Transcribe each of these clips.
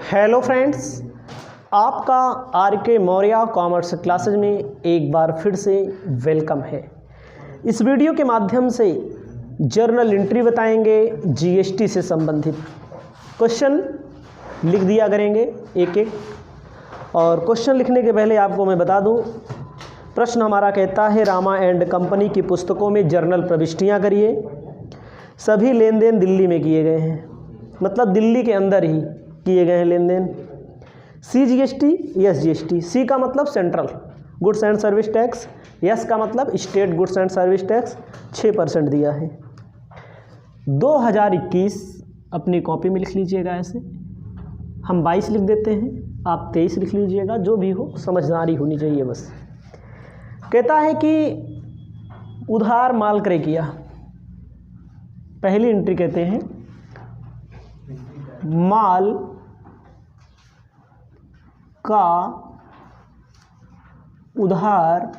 Hello friends, आपका are के Maurya commerce classes में एक बार फिर से वेलकम है। इस वीडियो के माध्यम से जर्नल एंट्री बताएंगे, जीएसटी से संबंधित क्वेश्चन लिख दिया करेंगे एक एक। और क्वेश्चन लिखने के पहले आपको मैं बता दूं, प्रश्न हमारा कहता है रामा एंड कंपनी की पुस्तकों में जर्नल प्रविष्टियां करिए। सभी लेन देन दिल्ली में किए गए हैं, मतलब दिल्ली के अंदर ही किए गए हैं लेन देन। C GST, S GST. C का मतलब central goods and service tax, S का मतलब state goods and service tax 6% दिया है। 2021 अपनी कॉपी में लिख लीजिएगा, ऐसे हम 22 लिख देते हैं, आप 23 लिख लीजिएगा, जो भी हो समझदारी होनी चाहिए बस। कहता है कि उधार माल क्रय किया, पहली एंट्री कहते हैं माल का उधार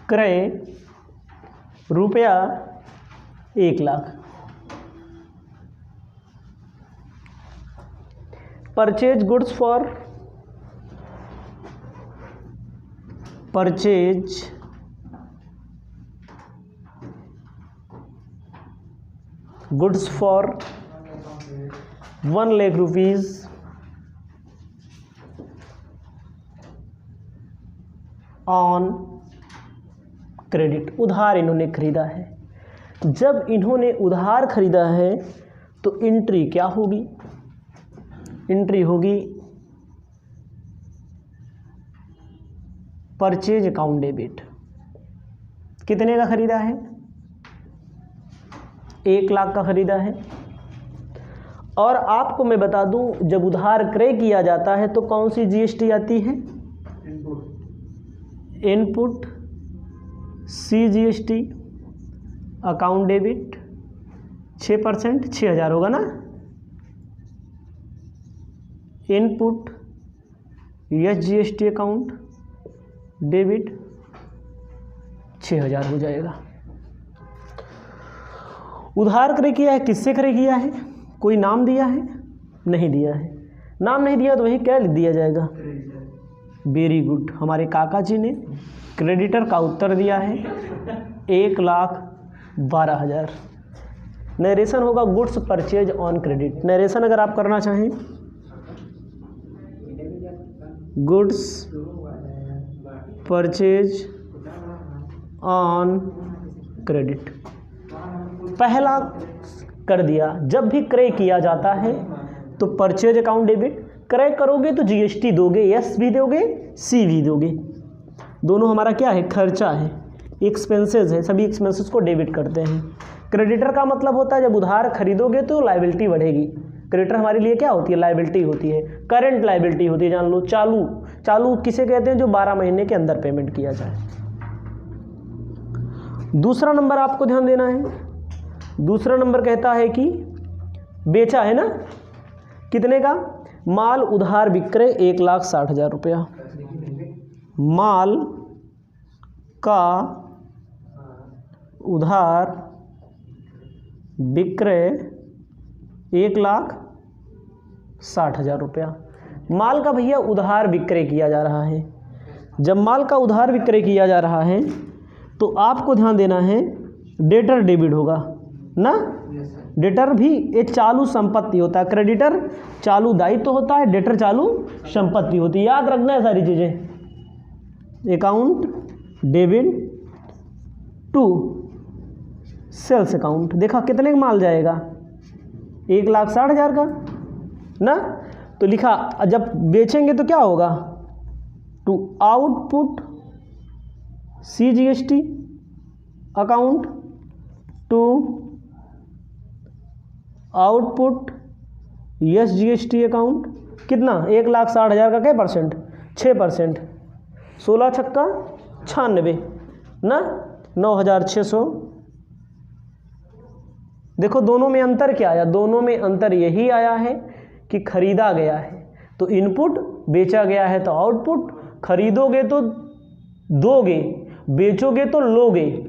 क्रय रुपया 1 lakh. Purchase goods for purchase goods for 1 lakh rupees on credit. उधार इन्होंने खरीदा है। जब इन्होंने उधार खरीदा है तो एंट्री क्या होगी? एंट्री होगी परचेज अकाउंट डेबिट। कितने का खरीदा है? 1 लाख का खरीदा है। और आपको मैं बता दूं, जब उधार क्रय किया जाता है तो कौन सी जीएसटी आती है? Input C GST, account debit 6%, 6000 होगा ना। Input S GST account debit 6000 हो जाएगा। उधार क्रय किया है, किससे क्रय किया है? कोई नाम दिया है? नहीं दिया है। नाम नहीं दिया तो वही क्या लिख दिया जाएगा? Very good. हमारे काका जी ने क्रेडिटर का उत्तर दिया है 1,12,000। नरेशन होगा goods purchase on credit. Narration अगर आप करना चाहें, गुड्स परचेज ऑन क्रेडिट पहला कर दिया। जब भी क्रय किया जाता है तो परचेज अकाउंट डेबिट, क्रय करोगे तो जीएसटी दोगे, यस भी दोगे, सी भी दोगे। दोनों हमारा क्या है? खर्चा है, एक्सपेंसेस है। सभी एक्सपेंसेस को डेबिट करते हैं। क्रेडिटर का मतलब होता है जब उधार खरीदोगे तो लायबिलिटी बढ़ेगी। क्रेडिटर हमारे लिए क्या होती है? लायबिलिटी होती है, करंट लायबिलिटी होती है। जान लो, चालू। चालू किसे कहते हैं? जो 12 महीने के अंदर पेमेंट किया जाए। दूसरा नंबर आपको ध्यान देना है। दूसरा नंबर कहता है कि बेचा है ना, कितने का? माल उधार विक्रय 1,60,000 रुपया। माल का उधार विक्रय 1,60,000 रुपया। माल का भैया उधार विक्रय किया जा रहा है। जब माल का उधार विक्रय किया जा रहा है तो आपको ध्यान देना है, डेटर डेबिट होगा ना। डेटर भी एक चालू संपत्ति होता है। क्रेडिटर चालू दायित्व होता है, डेटर चालू संपत्ति होती है। याद रखना है सारी चीज़ें। Account debit to sales account. देखा कितने का माल जाएगा? 1,60,000 का ना। तो लिखा, जब बेचेंगे तो क्या होगा? To output C GST account to output S GST account. कितना? 1,60,000 का क्या परसेंट? 6%। 16 छक्का 96 ना, 9,600। देखो दोनों में अंतर क्या आया? दोनों में अंतर यही आया है कि खरीदा गया है तो इनपुट, बेचा गया है तो आउटपुट। खरीदोगे तो दोगे, बेचोगे तो लोगे।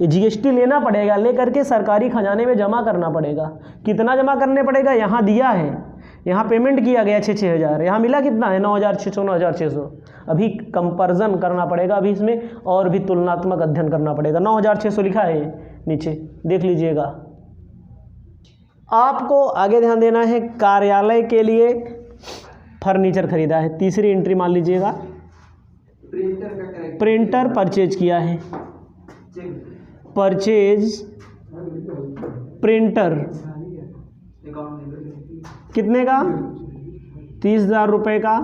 ये जीएसटी लेना पड़ेगा, ले करके सरकारी खजाने में जमा करना पड़ेगा। कितना जमा करने पड़ेगा? यहाँ दिया है यहाँ पेमेंट किया गया 6,000, यहाँ मिला कितना है 9,600 9,600। अभी कंपैरिजन करना पड़ेगा, अभी इसमें और भी तुलनात्मक अध्ययन करना पड़ेगा। 9,600 लिखा है नीचे, देख लीजिएगा। आपको आगे ध्यान देना है, कार्यालय के लिए फर्नीचर खरीदा है। तीसरी एंट्री मान लीजिएगा, प्रिंटर परचेज किया है, परचेज प्रिंटर कितने का, 30,000 रुपये का।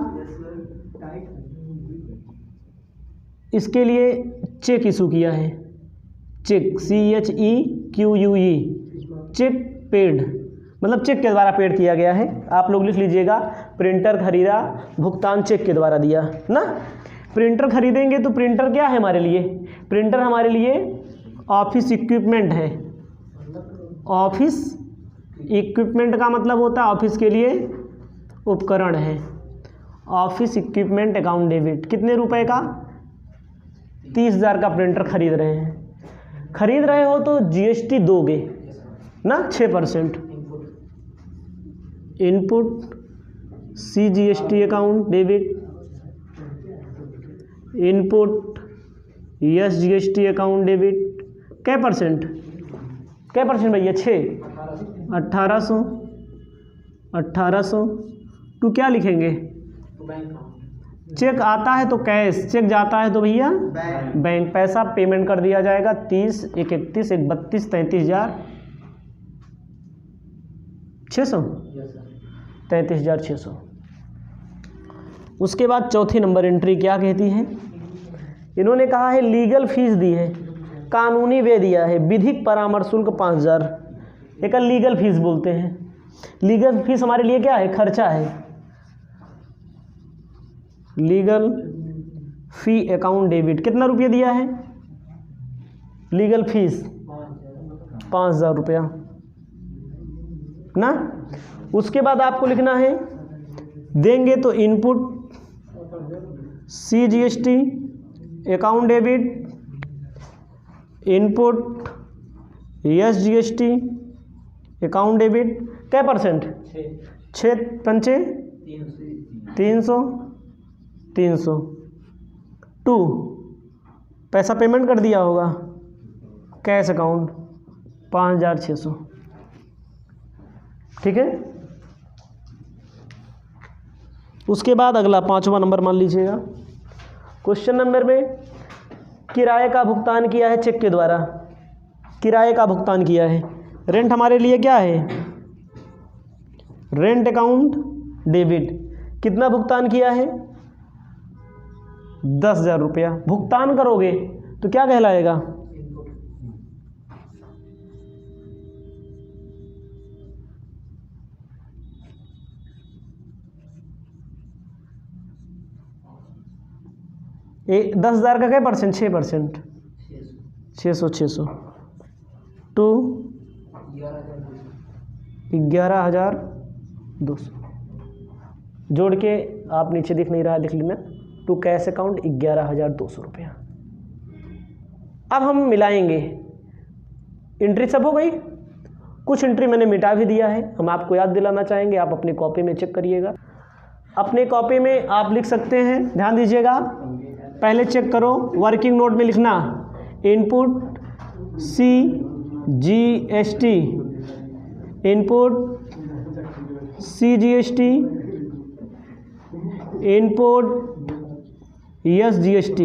इसके लिए चेक इशू किया है, चेक CHEQUE, चेक पेड, मतलब चेक के द्वारा पेड किया गया है। आप लोग लिख लीजिएगा, प्रिंटर खरीदा, भुगतान चेक के द्वारा दिया ना। प्रिंटर खरीदेंगे तो प्रिंटर क्या है हमारे लिए, प्रिंटर हमारे लिए ऑफिस इक्विपमेंट है। ऑफिस इक्विपमेंट का मतलब होता है ऑफिस के लिए उपकरण है। ऑफिस इक्विपमेंट अकाउंट डेबिट, कितने रुपए का, 30,000 का प्रिंटर खरीद रहे हैं। खरीद रहे हो तो GST दोगे ना, 6%। Input CGST account debit, input SGST account debit. क्या परसेंट भैया, 6, 1800 टू क्या लिखेंगे, चेक आता है तो कैश, चेक जाता है तो भैया बैंक। पैसा पेमेंट कर दिया जाएगा 30, 1 31, 1 32, 33,600, 33,600। उसके बाद चौथी नंबर एंट्री क्या कहती है, इन्होंने कहा है लीगल फीस दी है, कानूनी व्यय दिया है, विधिक परामर्श शुल्क 5,000, एक लीगल फीस बोलते हैं। लीगल फीस हमारे लिए क्या है, खर्चा है। लीगल फी अकाउंट डेबिट, कितना रुपया दिया है, लीगल फीस 5,000 रुपया ना। उसके बाद आपको लिखना है, देंगे तो input CGST account debit, input SGST account debit. क्या परसेंट, 6 पंचे 300 टू पैसा पेमेंट कर दिया होगा, कैश अकाउंट 5,600, ठीक है। उसके बाद अगला 5वां नंबर मान लीजिएगा। क्वेश्चन नंबर में किराए का भुगतान किया है चेक के द्वारा, किराए का भुगतान किया है। रेंट हमारे लिए क्या है, रेंट अकाउंट डेबिट, कितना भुगतान किया है, 10,000 रुपया। भुगतान करोगे तो क्या कहलाएगा, ये 10,000 का क्या परसेंट, 6%, 600 टू 11,200 जोड़ के, आप नीचे दिख नहीं रहा, दिख लेना, टू कैश अकाउंट 11,200 रुपया। अब हम मिलाएंगे, एंट्री सब हो गई। कुछ एंट्री मैंने मिटा भी दिया है, हम आपको याद दिलाना चाहेंगे, आप अपनी कॉपी में चेक करिएगा। अपने कॉपी में आप लिख सकते हैं, ध्यान दीजिएगा, पहले चेक करो, वर्किंग नोट में लिखना input CGST, input CGST, input SGST।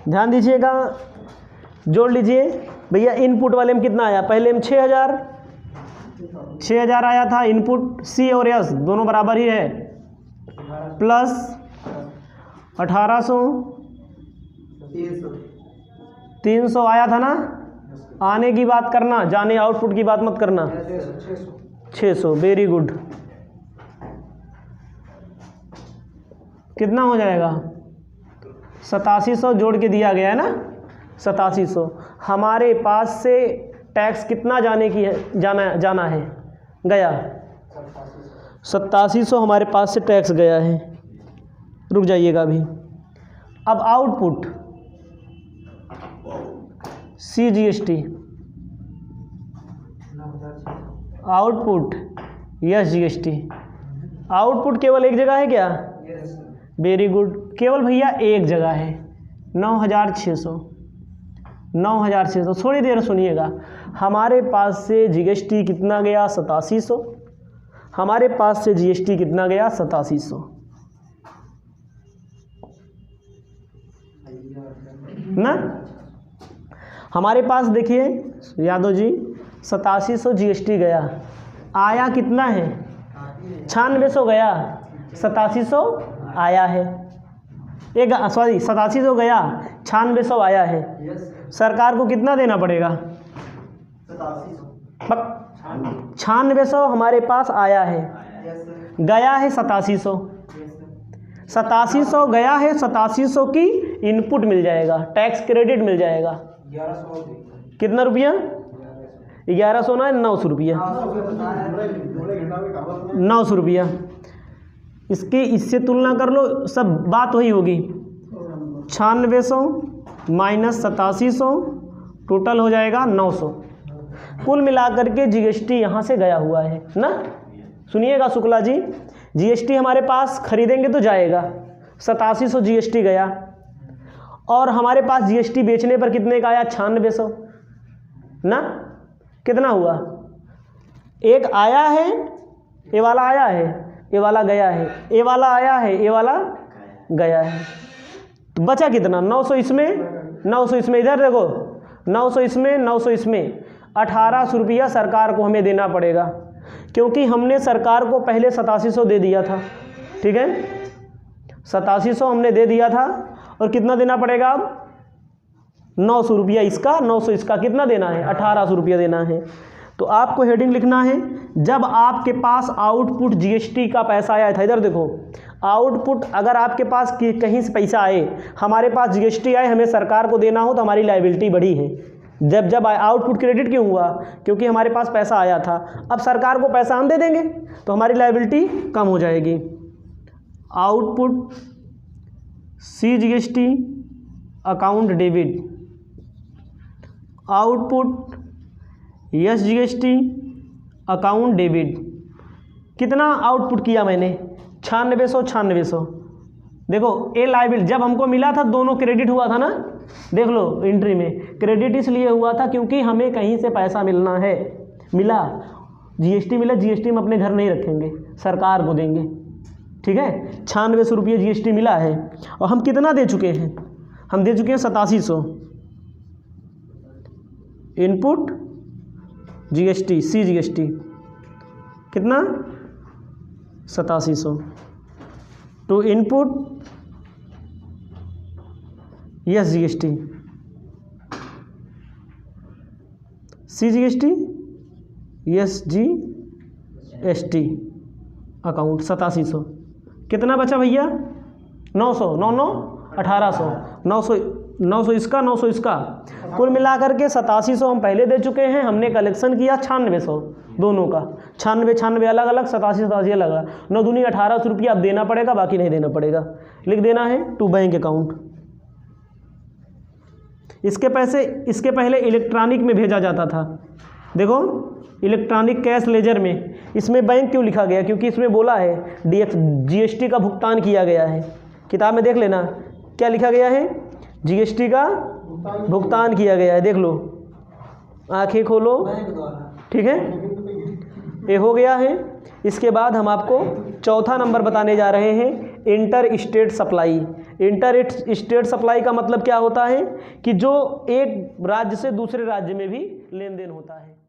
ध्यान दीजिएगा, जोड़ लीजिए भैया। इनपुट वाले में कितना आया, पहले में 6,000 आया था। इनपुट C और S दोनों बराबर ही है, प्लस 1,800, 300 आया था ना। आने की बात करना, जाने आउटपुट की बात मत करना। 600, वेरी गुड। कितना हो जाएगा, 8700 जोड़ के दिया गया है ना, 8700। हमारे पास से टैक्स कितना जाने की है, जाना है, गया 8700 हमारे पास से टैक्स गया है। रुक जाइएगा अभी। अब output CGST, output SGST, output केवल एक जगह है क्या? वेरी गुड, केवल भैया एक जगह है 9600। 9600। थोड़ी देर सुनिएगा, हमारे पास से जीएसटी कितना गया? 8700। हमारे पास से जीएसटी कितना गया? 8700 ना। हमारे पास देखिए यादव जी 8700 जीएसटी गया, आया कितना है? 9600 गया, 8700 आया है। एक सॉरी 8700 गया, 9600 आया है। सरकार को कितना देना पड़ेगा? 9600 हमारे पास आया है, गया है 8700। 8700 गया है, 8700 की इनपुट मिल जाएगा, टैक्स क्रेडिट मिल जाएगा। कितना रुपया? 1100 ना, 900 रुपया। 900 रुपया। इससे तुलना कर लो, सब बात वही होगी। 9600 माइनस 8700 टोटल हो जाएगा 900। कुल मिलाकर के जीएसटी यहाँ से गया हुआ है ना। सुनिएगा शुक्ला जी, जीएसटी हमारे पास खरीदेंगे तो जाएगा, 8700 जीएसटी गया, और हमारे पास जीएसटी बेचने पर कितने का आया? 9600 ना। कितना हुआ? एक आया है, ये वाला आया है, ये वाला गया है, ये वाला आया है, ये वाला गया है, तो बचा कितना? 900 इसमें, 900 इसमें, इधर देखो 900 इसमें, 900 इसमें, 1800 रुपया सरकार को हमें देना पड़ेगा, क्योंकि हमने सरकार को पहले 8700 दे दिया था। ठीक है, 8700 हमने दे दिया था, और कितना देना पड़ेगा अब? 900 रुपया इसका, 900 इसका, कितना देना है? 1800 रुपया देना है। तो आपको हेडिंग लिखना है, जब आपके पास आउटपुट जीएसटी का पैसा आया था, इधर देखो आउटपुट, अगर आपके पास कहीं से पैसा आए, हमारे पास जीएसटी आए, हमें सरकार को देना हो, तो हमारी लायबिलिटी बढ़ी है। जब आउटपुट क्रेडिट क्यों हुआ? क्योंकि हमारे पास पैसा आया था, अब सरकार को पैसा हम दे देंगे तो हमारी लायबिलिटी कम हो जाएगी। Output C GST account debit, output S GST account debit. कितना आउटपुट किया मैंने? 9600। देखो ये लायबिलिटी जब हमको मिला था, दोनों क्रेडिट हुआ था ना। देख लो एंट्री में क्रेडिट इसलिए हुआ था क्योंकि हमें कहीं से पैसा मिलना है, मिला, जीएसटी मिला, जीएसटी हम अपने घर नहीं रखेंगे, सरकार को देंगे। ठीक है, 9600 रुपये जीएसटी मिला है, और हम कितना दे चुके हैं? हम दे चुके हैं 8700। इनपुट जीएसटी सी जीएसटी कितना? 8700 to input S GST C GST S GST account 8700। कितना बचा भैया? 900, 9 1800, 900 इसका, 900 इसका, कुल मिलाकर के 8700 हम पहले दे चुके हैं। हमने कलेक्शन किया 9600 दोनों का, 96 अलग अलग, 87 अलग अलग, 9 दूनी 1800 रुपया अब देना पड़ेगा, बाकी नहीं देना पड़ेगा। लिख देना है टू बैंक अकाउंट। इसके पैसे इसके पहले इलेक्ट्रॉनिक में भेजा जाता था, देखो इलेक्ट्रॉनिक कैश लेजर में। इसमें बैंक क्यों लिखा गया? क्योंकि इसमें बोला है जीएसटी का भुगतान किया गया है। किताब में देख लेना क्या लिखा गया है, जीएसटी का भुगतान किया गया है। देख लो, आंखें खोलो, ठीक है, ये हो गया है। इसके बाद हम आपको चौथा नंबर बताने जा रहे हैं, inter state supply. Inter state supply का मतलब क्या होता है कि जो एक राज्य से दूसरे राज्य में भी लेन देन होता है।